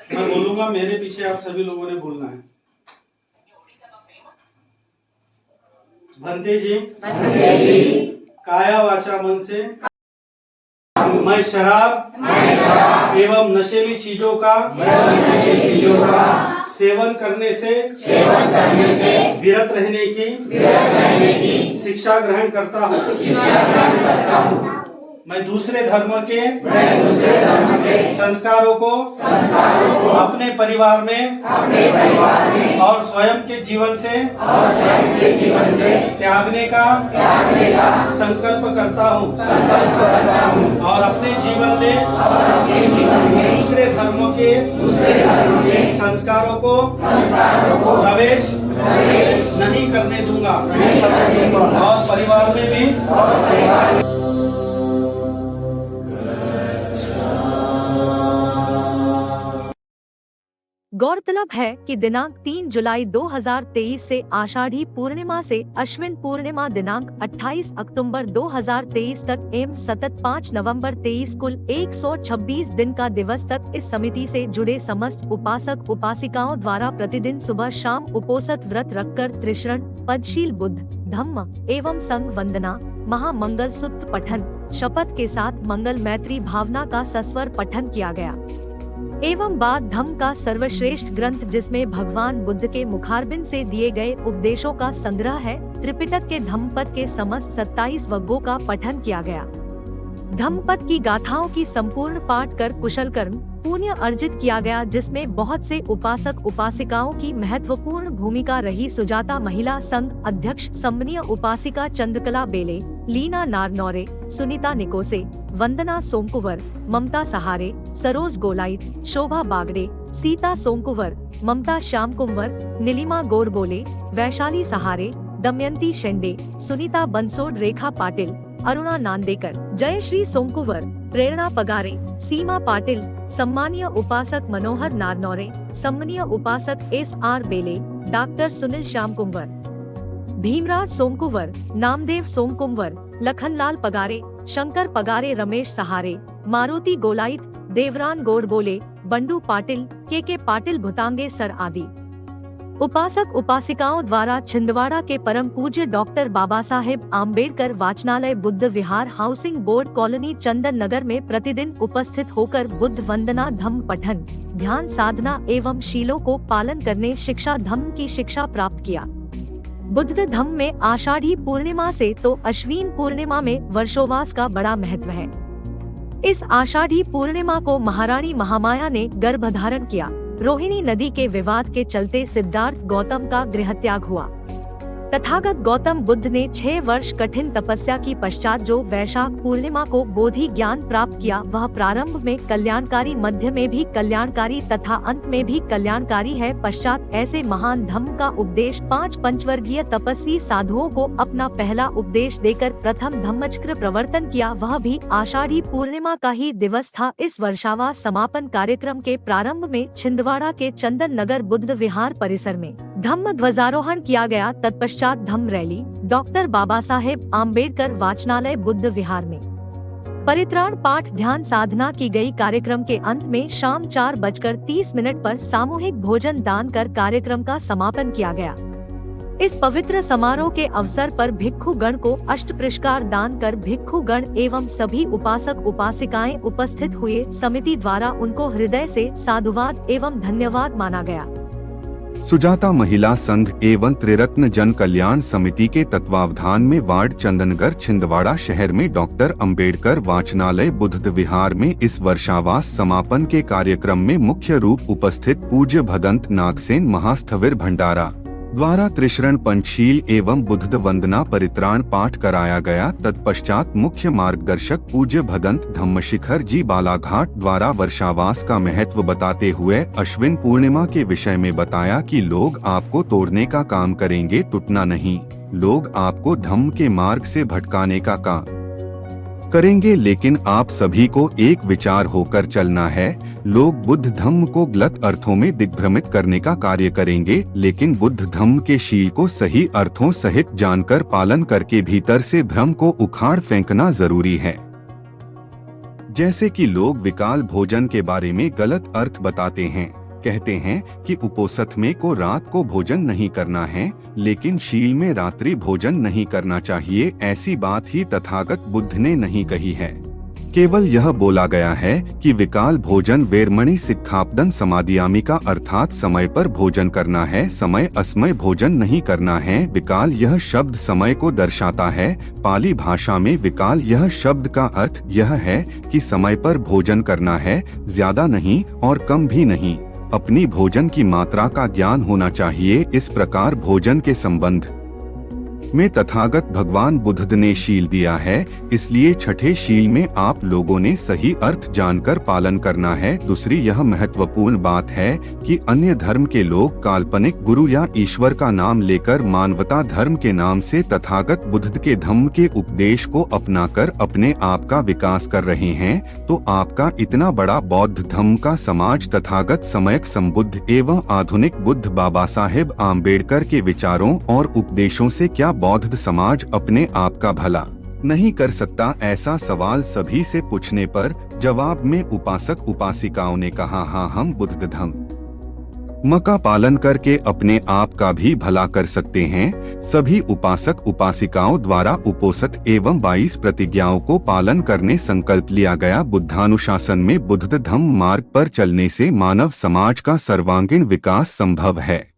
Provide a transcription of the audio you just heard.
मैं बोलूंगा, मेरे पीछे आप सभी लोगों ने बोलना है। भंते जी, काया वाचा मन से मैं शराब एवं नशीली चीजों का सेवन करने से विरत रहने की शिक्षा ग्रहण करता हूँ। मैं दूसरे धर्म के संस्कारों को अपने परिवार में और स्वयं के जीवन से त्यागने का संकल्प करता हूँ और अपने जीवन में दूसरे धर्मों के संस्कारों को प्रवेश नहीं करने दूंगा और परिवार में भी गौरतलब है कि दिनांक 3 जुलाई 2023 से आषाढ़ी पूर्णिमा से अश्विन पूर्णिमा दिनांक 28 अक्टूबर 2023 तक एवं सतत 5 नवंबर 23 कुल 126 दिन का दिवस तक इस समिति से जुड़े समस्त उपासक उपासिकाओं द्वारा प्रतिदिन सुबह शाम उपोषित व्रत रखकर त्रिशरण पंचशील बुद्ध धम्म एवं संघ वंदना महामंगल सूत्र पठन शपथ के साथ मंगल मैत्री भावना का सस्वर पठन किया गया एवं बाद धम्म का सर्वश्रेष्ठ ग्रंथ जिसमें भगवान बुद्ध के मुखारबिंद से दिए गए उपदेशों का संग्रह है त्रिपिटक के धम्मपद के समस्त 27 वर्गों का पठन किया गया। धम्मपद की गाथाओं की संपूर्ण पाठ कर कुशल कर्म पुण्य अर्जित किया गया जिसमें बहुत से उपासक उपासिकाओं की महत्वपूर्ण भूमिका रही। सुजाता महिला संघ अध्यक्ष सम्मानीय उपासिका चंद्रकला बेले, लीना नारनौरे, सुनीता निकोसे, वंदना सोमकुंवर, ममता सहारे, सरोज गोलाइत, शोभा बागड़े, सीता सोमकुंवर, ममता श्याम कुंवर, नीलिमा गोरबोले, वैशाली सहारे, दमयंती शेंडे, सुनीता बंसोड, रेखा पाटिल, अरुणा नांदेकर, जयश्री सोमकुंवर, प्रेरणा पगारे, सीमा पाटिल, सम्मानीय उपासक मनोहर नारनौरे, सम्मानीय उपासक SR बेले, डॉक्टर सुनील श्याम कुंवर, भीमराज सोमकुंवर, नामदेव सोमकुंवर, लखनलाल पगारे, शंकर पगारे, रमेश सहारे, मारुति गोलाइत, देवरान गोरबोले, बंडू पाटिल, के पाटिल, भुतांगे सर आदि उपासक उपासिकाओं द्वारा छिंदवाड़ा के परम पूज्य डॉक्टर बाबा साहेब आम्बेडकर वाचनालय बुद्ध विहार housing board colony Chandan Nagar में प्रतिदिन उपस्थित होकर बुद्ध वंदना धम्म पठन ध्यान साधना एवं शीलों को पालन करने शिक्षा धम्म की शिक्षा प्राप्त किया। बुद्ध धम्म में आषाढ़ी पूर्णिमा से तो अश्विन पूर्णिमा में वर्षोवास का बड़ा महत्व है। इस आषाढ़ी पूर्णिमा को महारानी महामाया ने गर्भधारण किया। रोहिणी नदी के विवाद के चलते सिद्धार्थ गौतम का गृहत्याग हुआ। तथागत गौतम बुद्ध ने 6 वर्ष कठिन तपस्या की पश्चात जो वैशाख पूर्णिमा को बोधि ज्ञान प्राप्त किया वह प्रारंभ में कल्याणकारी, मध्य में भी कल्याणकारी तथा अंत में भी कल्याणकारी है। पश्चात ऐसे महान धम्म का उपदेश 5 पंचवर्गीय तपस्वी साधुओं को अपना पहला उपदेश देकर प्रथम धम्मचक्र प्रवर्तन किया, वह भी आषाढ़ी पूर्णिमा का ही दिवस था। इस वर्षावास समापन कार्यक्रम के प्रारंभ में छिंदवाड़ा के चंदन नगर बुद्ध विहार परिसर में धम्म ध्वजारोहण किया गया। तत्पश्चात धम्म रैली डॉक्टर बाबा साहेब आम्बेडकर वाचनालय बुद्ध विहार में परित्राण पाठ ध्यान साधना की गई। कार्यक्रम के अंत में शाम 4:30 पर सामूहिक भोजन दान कर कार्यक्रम का समापन किया गया। इस पवित्र समारोह के अवसर पर भिक्षु गण को अष्टपुरस्कार दान कर भिक्षु गण एवं सभी उपासक उपासिकाएं उपस्थित हुए। समिति द्वारा उनको हृदय से साधुवाद एवं धन्यवाद माना गया। सुजाता महिला संघ एवं त्रिरत्न जन कल्याण समिति के तत्वावधान में वार्ड चंदनगर छिंदवाड़ा शहर में डॉक्टर अंबेडकर वाचनालय बुद्ध विहार में इस वर्षावास समापन के कार्यक्रम में मुख्य रूप उपस्थित पूज्य भदंत नागसेन महास्थविर भंडारा द्वारा त्रिशरण पंचशील एवं बुद्ध वंदना परित्राण पाठ कराया गया। तत्पश्चात मुख्य मार्गदर्शक पूज्य भदंत धम्मशिखर जी बालाघाट द्वारा वर्षावास का महत्व बताते हुए अश्विन पूर्णिमा के विषय में बताया कि लोग आपको तोड़ने का काम करेंगे, टूटना नहीं। लोग आपको धम्म के मार्ग से भटकाने का काम करेंगे, लेकिन आप सभी को एक विचार होकर चलना है। लोग बुद्ध धम्म को गलत अर्थों में दिग्भ्रमित करने का कार्य करेंगे, लेकिन बुद्ध धम्म के शील को सही अर्थों सहित जानकर पालन करके भीतर से भ्रम को उखाड़ फेंकना जरूरी है। जैसे कि लोग विकाल भोजन के बारे में गलत अर्थ बताते हैं, कहते हैं कि उपोसथ में को रात को भोजन नहीं करना है, लेकिन शील में रात्रि भोजन नहीं करना चाहिए। ऐसी बात ही तथागत बुद्ध ने नहीं कही है। केवल यह बोला गया है कि विकाल भोजन वेरमणि सिक्खापदन समादियामिका अर्थात समय पर भोजन करना है, समय असमय भोजन नहीं करना है। विकाल यह शब्द समय को दर्शाता है। पाली भाषा में विकाल यह शब्द का अर्थ यह है कि समय पर भोजन करना है, ज्यादा नहीं और कम भी नहीं। अपनी भोजन की मात्रा का ज्ञान होना चाहिए। इस प्रकार भोजन के संबंध में तथागत भगवान बुद्ध ने शील दिया है, इसलिए छठे शील में आप लोगों ने सही अर्थ जानकर पालन करना है। दूसरी यह महत्वपूर्ण बात है कि अन्य धर्म के लोग काल्पनिक गुरु या ईश्वर का नाम लेकर मानवता धर्म के नाम से तथागत बुद्ध के धम्म के उपदेश को अपनाकर अपने आप का विकास कर रहे हैं। तो आपका इतना बड़ा बौद्ध धम्म का समाज तथागत समयक संबुद्ध एवं आधुनिक बुद्ध बाबा साहेब आम्बेडकर के विचारों और उपदेशों से क्या बौद्ध समाज अपने आप का भला नहीं कर सकता? ऐसा सवाल सभी से पूछने पर जवाब में उपासक उपासिकाओं ने कहा, हाँ, हम बुद्ध धम्म का पालन करके अपने आप का भी भला कर सकते हैं। सभी उपासक उपासिकाओं द्वारा उपोसथ एवं 22 प्रतिज्ञाओं को पालन करने संकल्प लिया गया। बुद्धानुशासन में बुद्ध धम्म मार्ग पर चलने से मानव समाज का सर्वांगीण विकास संभव है।